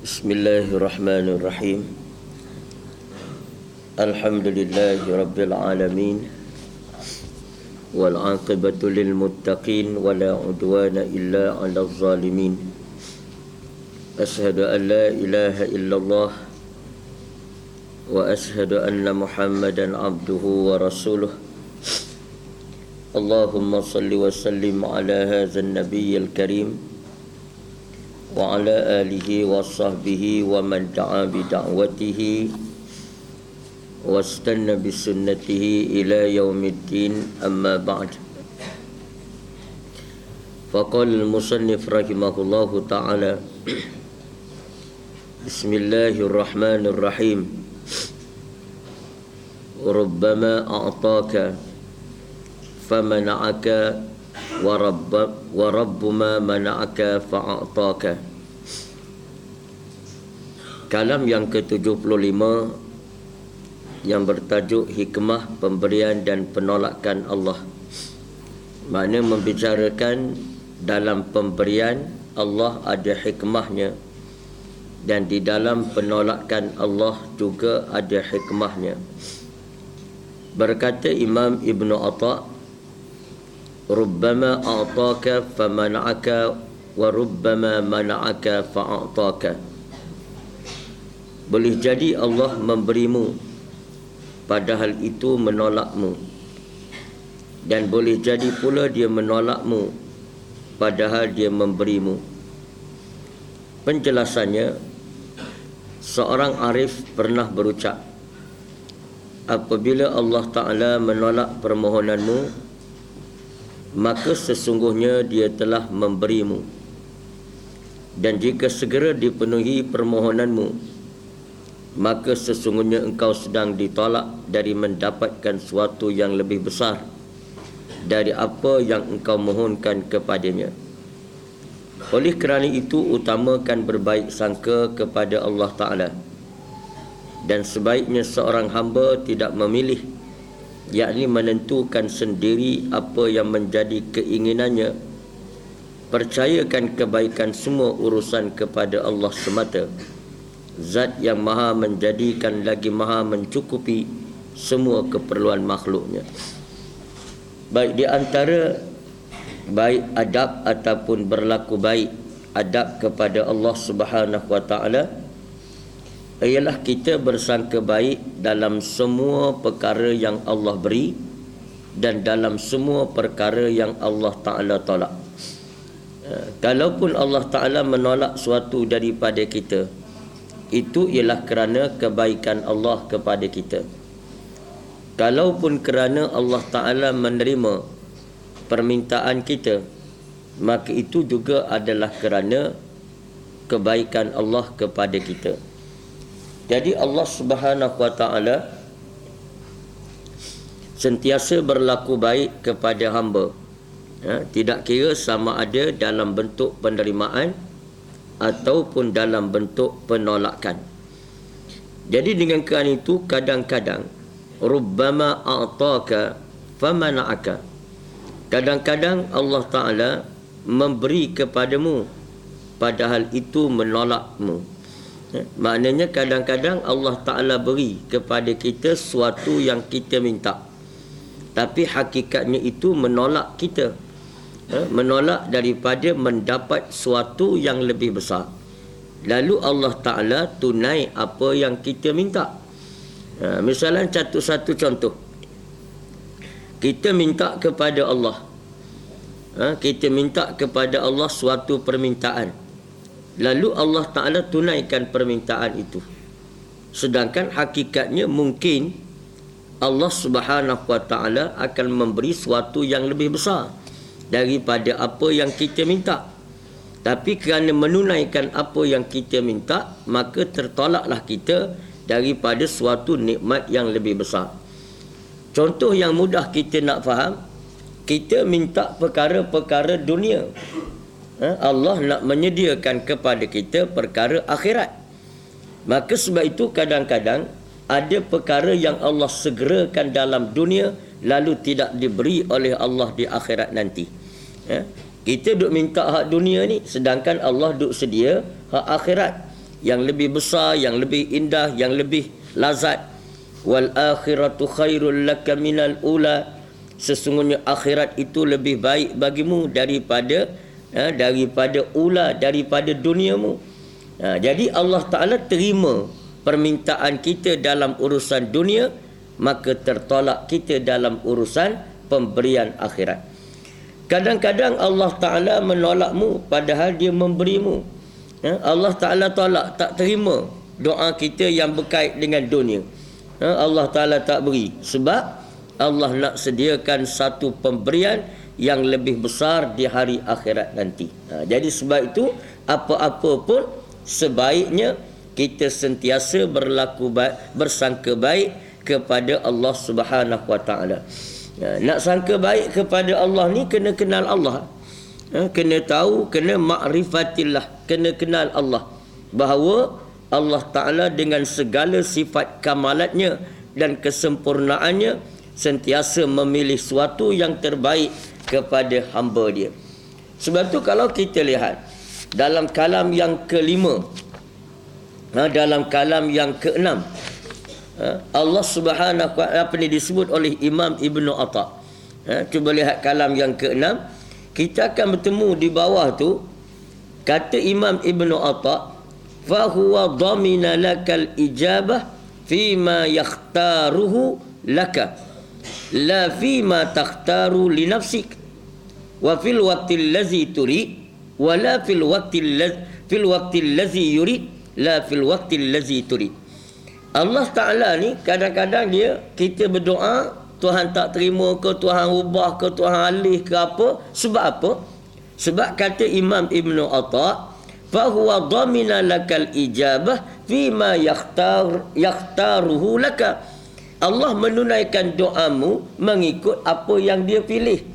Bismillahirrahmanirrahim. Alhamdulillahi rabbil alamin. Wal 'aqibatu lil muttaqin wa la 'udwana illa 'alal zalimin. Ashhadu an la ilaha illallah wa ashhadu anna Muhammadan 'abduhu wa rasuluh. Allahumma salli wa sallim ala hadzal nabiyyil karim wa ala alihi wa sahbihi wa man da'a bi da'watihi wa istanna bi sunnatihi ila yaumiddin, amma ba'd. Faqala al-musannif rahimahullahu ta'ala, Bismillahirrahmanirrahim. Rubbama a'taka famana'aka wa rabbuma mana'aka fa'ataka. Kalam yang ke-75 yang bertajuk hikmah pemberian dan penolakan Allah. Makna membicarakan dalam pemberian Allah ada hikmahnya, dan di dalam penolakan Allah juga ada hikmahnya. Berkata Imam Ibn Atha, Rubbama a'taka famana'aka wa rubbama mana'aka fa'ataka. Boleh jadi Allah memberimu padahal itu menolakmu, dan boleh jadi pula dia menolakmu padahal dia memberimu. Penjelasannya, seorang arif pernah berucap, apabila Allah Ta'ala menolak permohonanmu, maka sesungguhnya dia telah memberimu, dan jika segera dipenuhi permohonanmu, maka sesungguhnya engkau sedang ditolak dari mendapatkan sesuatu yang lebih besar dari apa yang engkau mohonkan kepadanya. Oleh kerana itu, utamakan berbaik sangka kepada Allah Ta'ala, dan sebaiknya seorang hamba tidak memilih, yakni menentukan sendiri apa yang menjadi keinginannya. Percayakan kebaikan semua urusan kepada Allah semata, Zat yang maha menjadikan lagi maha mencukupi semua keperluan makhluknya. Baik di antara baik adab ataupun berlaku baik adab kepada Allah Subhanahu wa ta'ala ialah kita bersangka baik dalam semua perkara yang Allah beri dan dalam semua perkara yang Allah Ta'ala tolak. Kalaupun Allah Ta'ala menolak suatu daripada kita, itu ialah kerana kebaikan Allah kepada kita. Kalaupun kerana Allah Ta'ala menerima permintaan kita, maka itu juga adalah kerana kebaikan Allah kepada kita. Jadi Allah Subhanahu wa ta'ala sentiasa berlaku baik kepada hamba, tidak kira sama ada dalam bentuk penerimaan ataupun dalam bentuk penolakan. Jadi dengan kerana itu, kadang-kadang rubbama a'taka famana'aka, kadang-kadang Allah Ta'ala memberi kepadamu padahal itu menolakmu. Maknanya kadang-kadang Allah Ta'ala beri kepada kita sesuatu yang kita minta, tapi hakikatnya itu menolak kita, menolak daripada mendapat sesuatu yang lebih besar. Lalu Allah Ta'ala tunai apa yang kita minta. Misalnya satu contoh, kita minta kepada Allah, kita minta kepada Allah suatu permintaan, lalu Allah Ta'ala tunaikan permintaan itu. Sedangkan hakikatnya mungkin Allah Subhanahu wa ta'ala akan memberi sesuatu yang lebih besar daripada apa yang kita minta. Tapi kerana menunaikan apa yang kita minta, maka tertolaklah kita daripada suatu nikmat yang lebih besar. Contoh yang mudah kita nak faham, kita minta perkara-perkara dunia, Allah nak menyediakan kepada kita perkara akhirat. Maka sebab itu kadang-kadang ada perkara yang Allah segerakan dalam dunia lalu tidak diberi oleh Allah di akhirat nanti. Kita duk minta hak dunia ni, sedangkan Allah duk sedia hak akhirat. yang lebih besar, yang lebih indah, yang lebih lazat. Wal akhiratu khairul laka minal ula. Sesungguhnya akhirat itu lebih baik bagimu daripada ula, daripada duniamu. Jadi Allah Ta'ala terima permintaan kita dalam urusan dunia, maka tertolak kita dalam urusan pemberian akhirat. Kadang-kadang Allah Ta'ala menolakmu padahal dia memberimu. Allah Ta'ala tolak, tak terima doa kita yang berkait dengan dunia. Allah Ta'ala tak beri sebab Allah nak sediakan satu pemberian yang lebih besar di hari akhirat nanti. Jadi sebab itu apa-apa pun sebaiknya kita sentiasa berlaku baik, bersangka baik kepada Allah Subhanahu Wa Taala. Nak sangka baik kepada Allah ni kena kenal Allah. Kena tahu, kena ma'rifatillah, kena kenal Allah. Bahawa Allah Ta'ala dengan segala sifat kamalatnya dan kesempurnaannya sentiasa memilih suatu yang terbaik kepada hamba dia. Sebab tu kalau kita lihat dalam kalam yang kelima, dalam kalam yang keenam, Allah Subhanahu wa Ta'ala disebut oleh Imam Ibn Atta. Cuba lihat kalam yang keenam, kita akan bertemu di bawah tu kata Imam Ibn Atta, fa huwa dhamina lakal ijabah fima yakhtaruhu laka la fima takhtaru li nafsik wa fil waqtil ladzi turid wa la fil waqtil ladzi yurid la fil waqtil ladzi turid. Allah Ta'ala ni kadang-kadang dia, kita berdoa Tuhan tak terima ke, Tuhan ubah ke, Tuhan alih ke apa. Sebab apa? Sebab kata Imam Ibn Atta, fa huwa dhamina lakal ijabah fima yakhtaruhu laka. Allah menunaikan doamu mengikut apa yang dia pilih,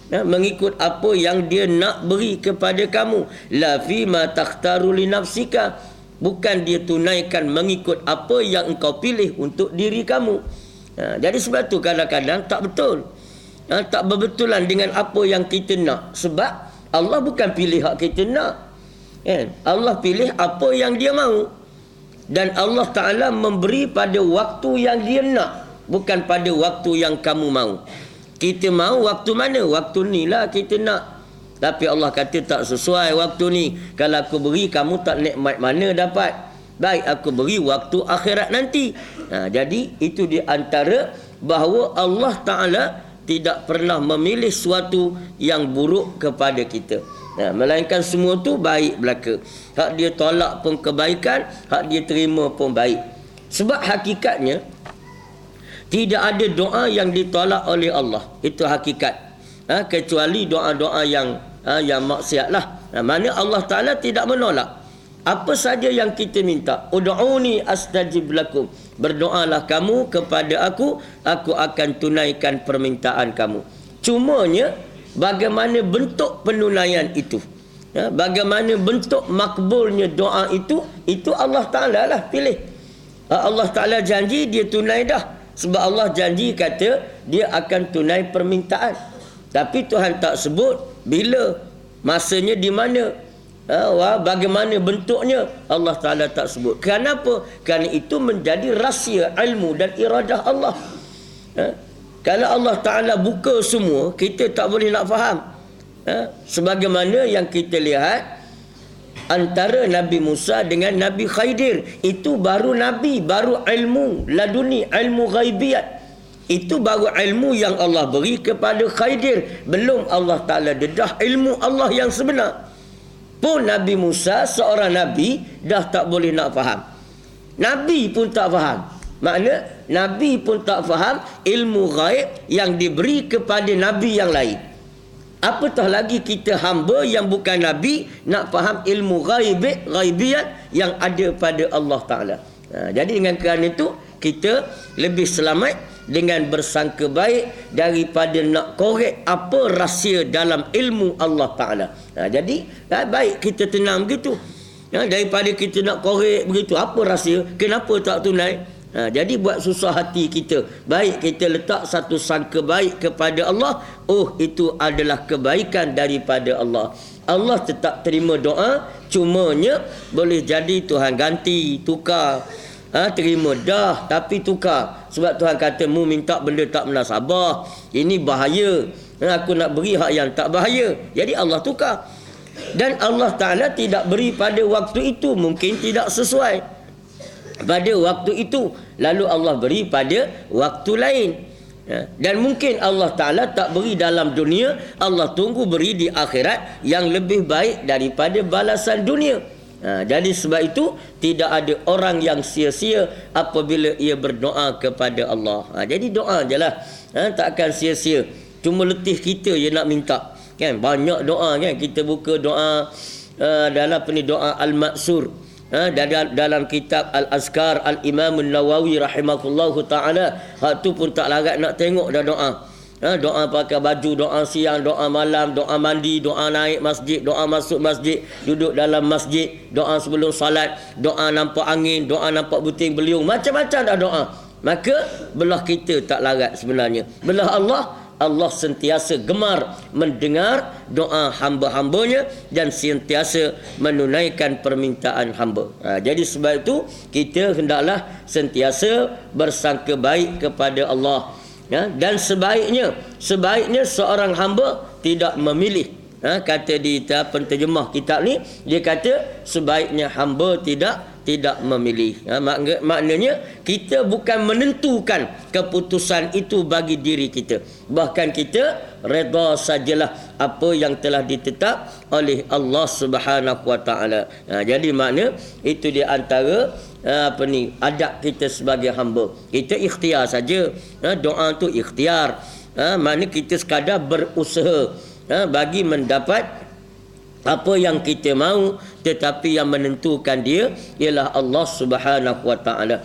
mengikut apa yang dia nak beri kepada kamu. La fima takhtaru li nafsika, bukan dia tunaikan mengikut apa yang engkau pilih untuk diri kamu. Jadi sebab tu kadang-kadang tak betul, tak berbetulan dengan apa yang kita nak. Sebab Allah bukan pilih hak kita nak, Allah pilih apa yang dia mahu. Dan Allah Ta'ala memberi pada waktu yang dia nak, bukan pada waktu yang kamu mahu. Kita mahu waktu mana? Waktu ni lah kita nak. Tapi Allah kata tak sesuai waktu ni. Kalau aku beri, kamu tak nikmat mana dapat. Baik, aku beri waktu akhirat nanti. Jadi itu di antara bahawa Allah Ta'ala tidak pernah memilih suatu yang buruk kepada kita. Melainkan semua tu baik belaka. Hak dia tolak pun kebaikan, hak dia terima pun baik. Sebab hakikatnya tidak ada doa yang ditolak oleh Allah. Itu hakikat. Kecuali doa-doa yang maksiat lah. Mana Allah Ta'ala tidak menolak. Apa saja yang kita minta, ud'uni astajib lakum, berdoalah kamu kepada aku akan tunaikan permintaan kamu. Cumanya bagaimana bentuk penunaian itu, bagaimana bentuk makbulnya doa itu Allah Ta'ala lah pilih. Allah Ta'ala janji dia tunai dah. Sebab Allah janji kata dia akan tunai permintaan. Tapi Tuhan tak sebut bila, masanya di mana, bagaimana bentuknya, Allah Ta'ala tak sebut. Kenapa? Kerana itu menjadi rahsia ilmu dan iradah Allah. Kalau Allah Ta'ala buka semua, kita tak boleh nak faham. Sebagaimana yang kita lihat antara Nabi Musa dengan Nabi Khidir, itu baru Nabi, baru ilmu laduni, ilmu ghaibiyat. Itu baru ilmu yang Allah beri kepada Khidir. Belum Allah Ta'ala dedah ilmu Allah yang sebenar. Pun Nabi Musa seorang Nabi dah tak boleh nak faham. Nabi pun tak faham. Makna Nabi pun tak faham ilmu ghaib yang diberi kepada Nabi yang lain. Apatah lagi kita hamba yang bukan Nabi nak faham ilmu ghaibiyat yang ada pada Allah Ta'ala. Jadi dengan kerana itu kita lebih selamat dengan bersangka baik daripada nak korek apa rahsia dalam ilmu Allah Ta'ala. Jadi baik kita tenang begitu, daripada kita nak korek begitu apa rahsia, kenapa tak tunai. Jadi buat susah hati kita. Baik kita letak satu sangka baik kepada Allah, oh itu adalah kebaikan daripada Allah. Allah tetap terima doa, cumanya boleh jadi Tuhan ganti, tukar. Terima dah tapi tukar. Sebab Tuhan kata mu minta benda tak munasabah, ini bahaya. Aku nak beri hak yang tak bahaya. Jadi Allah tukar. Dan Allah Ta'ala tidak beri pada waktu itu, mungkin tidak sesuai pada waktu itu, lalu Allah beri pada waktu lain. Dan mungkin Allah Ta'ala tak beri dalam dunia, Allah tunggu beri di akhirat yang lebih baik daripada balasan dunia. Jadi sebab itu tidak ada orang yang sia-sia apabila ia berdoa kepada Allah. Jadi doa je lah, takkan sia-sia. Cuma letih kita je nak minta, kan? Banyak doa, kan? Kita buka doa dalam doa Al-Ma'sur, dalam kitab Al-Azkar Al-Imam An-Nawawi rahimahullahu ta'ala. Hak tu pun tak larat nak tengok dah doa. Doa pakai baju, doa siang, doa malam, doa mandi, doa naik masjid, doa masuk masjid, duduk dalam masjid, doa sebelum salat, doa nampak angin, doa nampak buting beliung, macam-macam dah doa. Maka belah kita tak larat sebenarnya. Belah Allah sentiasa gemar mendengar doa hamba-hambanya dan sentiasa menunaikan permintaan hamba. Jadi sebab itu kita hendaklah sentiasa bersangka baik kepada Allah. Dan sebaiknya seorang hamba tidak memilih. Kata di penterjemah kitab ni, dia kata sebaiknya hamba tidak memilih. Maknanya kita bukan menentukan keputusan itu bagi diri kita. Bahkan kita redha sajalah apa yang telah ditetap oleh Allah Subhanahu Wa Taala. Jadi makna itu di antara adab kita sebagai hamba. Kita ikhtiar saja. Doa tu ikhtiar. Makna kita sekadar berusaha bagi mendapat apa yang kita mahu, tetapi yang menentukan dia ialah Allah Subhanahu Wa Taala.